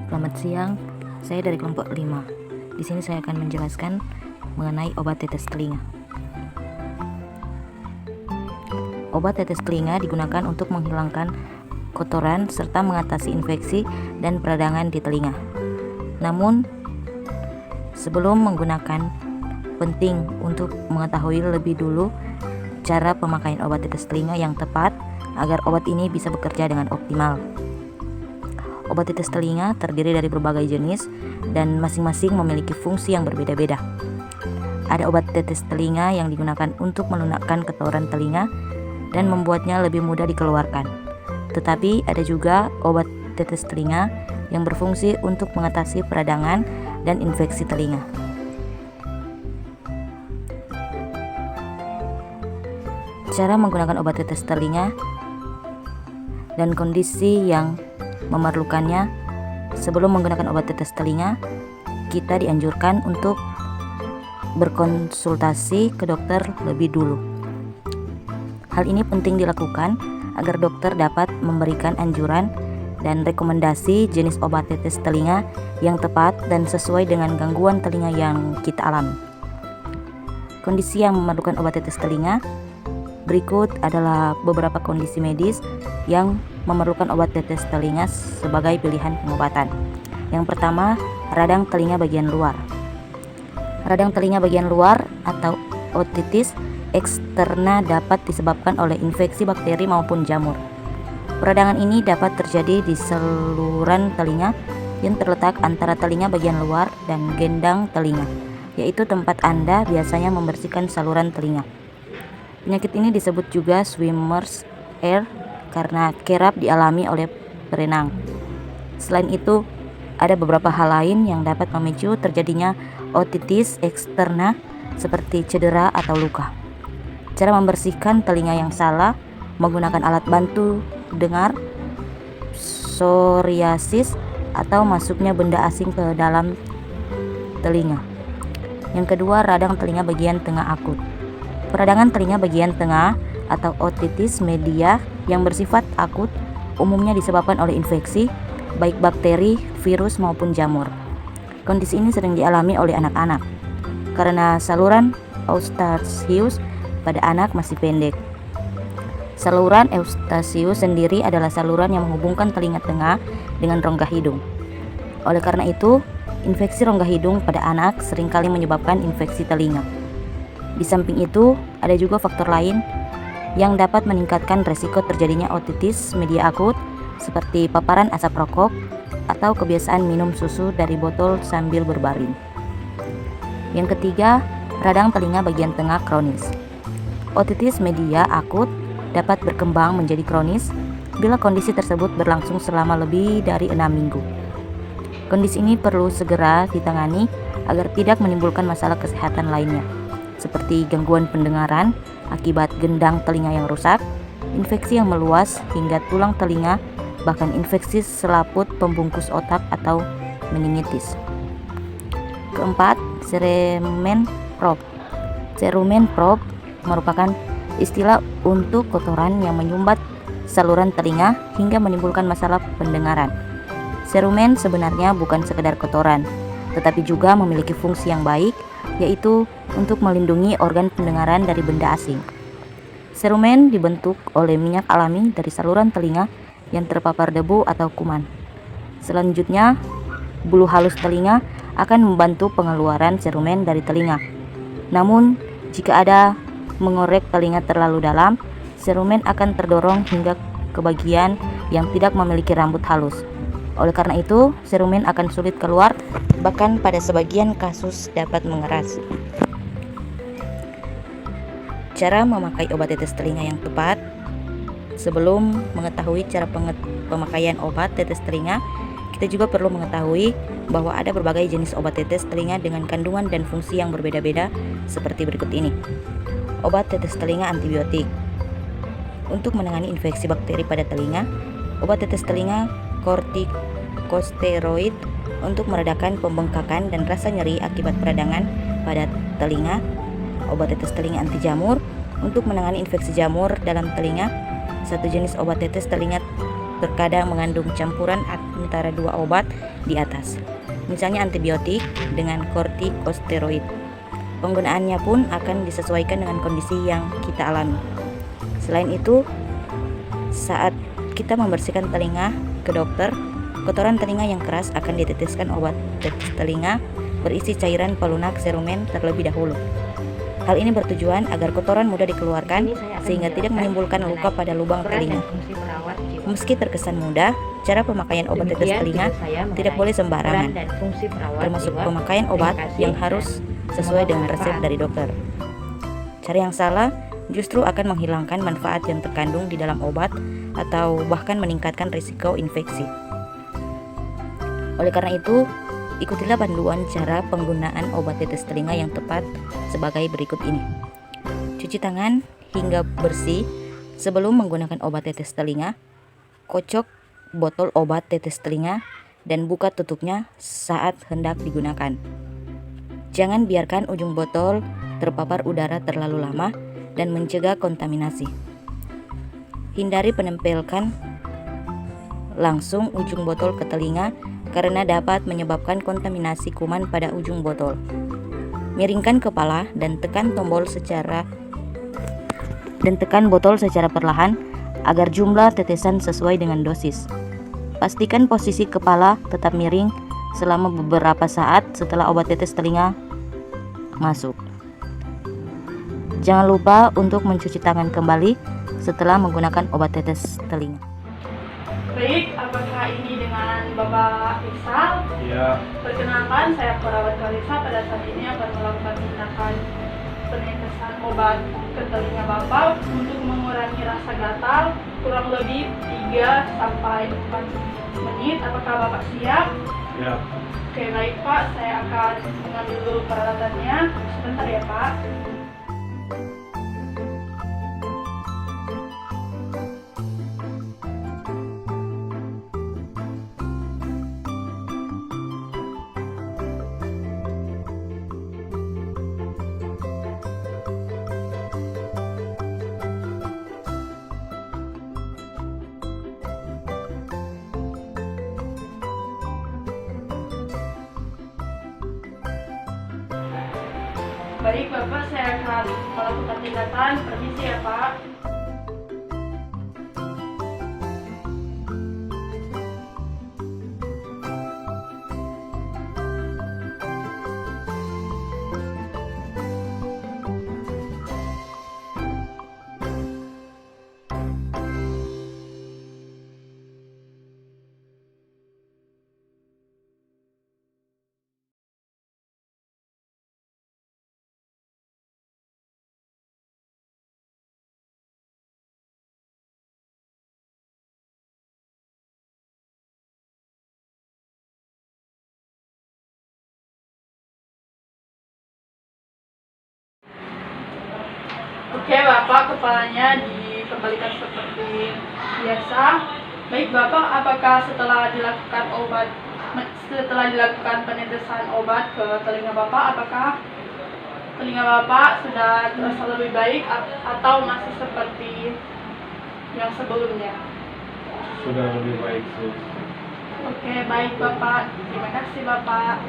Selamat siang, saya dari kelompok 5. Di sini saya akan menjelaskan mengenai obat tetes telinga. Obat tetes telinga digunakan untuk menghilangkan kotoran serta mengatasi infeksi dan peradangan di telinga. Namun, sebelum menggunakan, penting untuk mengetahui lebih dulu cara pemakaian obat tetes telinga yang tepat agar obat ini bisa bekerja dengan optimal. Obat tetes telinga terdiri dari berbagai jenis dan masing-masing memiliki fungsi yang berbeda-beda. Ada obat tetes telinga yang digunakan untuk melunakkan kotoran telinga dan membuatnya lebih mudah dikeluarkan. Tetapi ada juga obat tetes telinga yang berfungsi untuk mengatasi peradangan dan infeksi telinga. Cara menggunakan obat tetes telinga dan kondisi yang memerlukannya. Sebelum menggunakan obat tetes telinga, kita dianjurkan untuk berkonsultasi ke dokter lebih dulu. Hal ini penting dilakukan agar dokter dapat memberikan anjuran dan rekomendasi jenis obat tetes telinga yang tepat dan sesuai dengan gangguan telinga yang kita alami. Kondisi yang memerlukan obat tetes telinga berikut adalah beberapa kondisi medis yang memerlukan obat tetes telinga sebagai pilihan pengobatan. Yang pertama, radang telinga bagian luar. Radang telinga bagian luar atau otitis eksterna dapat disebabkan oleh infeksi bakteri maupun jamur. Peradangan ini dapat terjadi di saluran telinga yang terletak antara telinga bagian luar dan gendang telinga, yaitu tempat Anda biasanya membersihkan saluran telinga. Penyakit ini disebut juga swimmer's ear karena kerap dialami oleh perenang. Selain itu, ada beberapa hal lain yang dapat memicu terjadinya otitis eksterna seperti cedera atau luka. Cara membersihkan telinga yang salah menggunakan alat bantu dengar, psoriasis, atau masuknya benda asing ke dalam telinga. Yang kedua, radang telinga bagian tengah akut. Peradangan telinga bagian tengah atau otitis media yang bersifat akut umumnya disebabkan oleh infeksi, baik bakteri, virus maupun jamur. Kondisi ini sering dialami oleh anak-anak karena saluran Eustachius pada anak masih pendek. Saluran Eustachius sendiri adalah saluran yang menghubungkan telinga tengah dengan rongga hidung. Oleh karena itu, infeksi rongga hidung pada anak seringkali menyebabkan infeksi telinga. Di samping itu, ada juga faktor lain yang dapat meningkatkan resiko terjadinya otitis media akut seperti paparan asap rokok atau kebiasaan minum susu dari botol sambil berbaring. Yang ketiga, radang telinga bagian tengah kronis. Otitis media akut dapat berkembang menjadi kronis bila kondisi tersebut berlangsung selama lebih dari 6 minggu. Kondisi ini perlu segera ditangani agar tidak menimbulkan masalah kesehatan lainnya, seperti gangguan pendengaran akibat gendang telinga yang rusak, infeksi yang meluas hingga tulang telinga, bahkan infeksi selaput pembungkus otak atau meningitis. Keempat, cerumen probe. Cerumen probe merupakan istilah untuk kotoran yang menyumbat saluran telinga hingga menimbulkan masalah pendengaran. Cerumen sebenarnya bukan sekedar kotoran, tetapi juga memiliki fungsi yang baik, yaitu untuk melindungi organ pendengaran dari benda asing. Cerumen dibentuk oleh minyak alami dari saluran telinga yang terpapar debu atau kuman. Selanjutnya, bulu halus telinga akan membantu pengeluaran cerumen dari telinga. Namun, jika ada mengorek telinga terlalu dalam, cerumen akan terdorong hingga ke bagian yang tidak memiliki rambut halus. Oleh karena itu, cerumen akan sulit keluar, bahkan pada sebagian kasus dapat mengeras. Cara memakai obat tetes telinga yang tepat. Sebelum mengetahui cara pemakaian obat tetes telinga, kita juga perlu mengetahui bahwa ada berbagai jenis obat tetes telinga dengan kandungan dan fungsi yang berbeda-beda seperti berikut ini. Obat tetes telinga antibiotik. Untuk menangani infeksi bakteri pada telinga, obat tetes telinga kortikosteroid untuk meredakan pembengkakan dan rasa nyeri akibat peradangan pada telinga, obat tetes telinga anti jamur untuk menangani infeksi jamur dalam telinga, satu jenis obat tetes telinga terkadang mengandung campuran antara dua obat di atas, misalnya antibiotik dengan kortikosteroid. Penggunaannya pun akan disesuaikan dengan kondisi yang kita alami. Selain itu, saat kita membersihkan telinga ke dokter, kotoran telinga yang keras akan diteteskan obat tetes telinga berisi cairan pelunak serumen terlebih dahulu. Hal ini bertujuan agar kotoran mudah dikeluarkan sehingga tidak menimbulkan luka pada lubang telinga. Meski terkesan mudah, cara pemakaian obat tetes telinga tidak boleh sembarangan, termasuk pemakaian obat yang harus sesuai dengan resep dari dokter. Cara yang salah justru akan menghilangkan manfaat yang terkandung di dalam obat atau bahkan meningkatkan risiko infeksi. Oleh karena itu, ikutilah panduan cara penggunaan obat tetes telinga yang tepat sebagai berikut ini. Cuci tangan hingga bersih sebelum menggunakan obat tetes telinga. Kocok botol obat tetes telinga dan buka tutupnya saat hendak digunakan. Jangan biarkan ujung botol terpapar udara terlalu lama dan mencegah kontaminasi. Hindari penempelkan langsung ujung botol ke telinga karena dapat menyebabkan kontaminasi kuman pada ujung botol. Miringkan kepala dan tekan botol secara perlahan agar jumlah tetesan sesuai dengan dosis. Pastikan posisi kepala tetap miring selama beberapa saat setelah obat tetes telinga masuk. Jangan lupa untuk mencuci tangan kembali setelah menggunakan obat tetes telinga. Baik, apakah ini dengan Bapak Iksal? Iya. Perkenalkan, saya perawat Kalisa. Pada saat ini akan melakukan tindakan penetesan obat ke telinga Bapak untuk mengurangi rasa gatal kurang lebih 3-4 menit. Apakah Bapak siap? Ya. Oke, baik Pak, saya akan mengambil dulu peralatannya. Sebentar ya Pak. Baik Bapak, saya akan melakukan tindakan. Permisi ya Pak. Oke Bapak, kepalanya dikembalikan seperti biasa. Baik Bapak, apakah setelah dilakukan penetesan obat ke telinga Bapak, apakah telinga Bapak sudah terasa lebih baik atau masih seperti yang sebelumnya? Sudah lebih baik sih. Oke, baik Bapak. Terima kasih Bapak.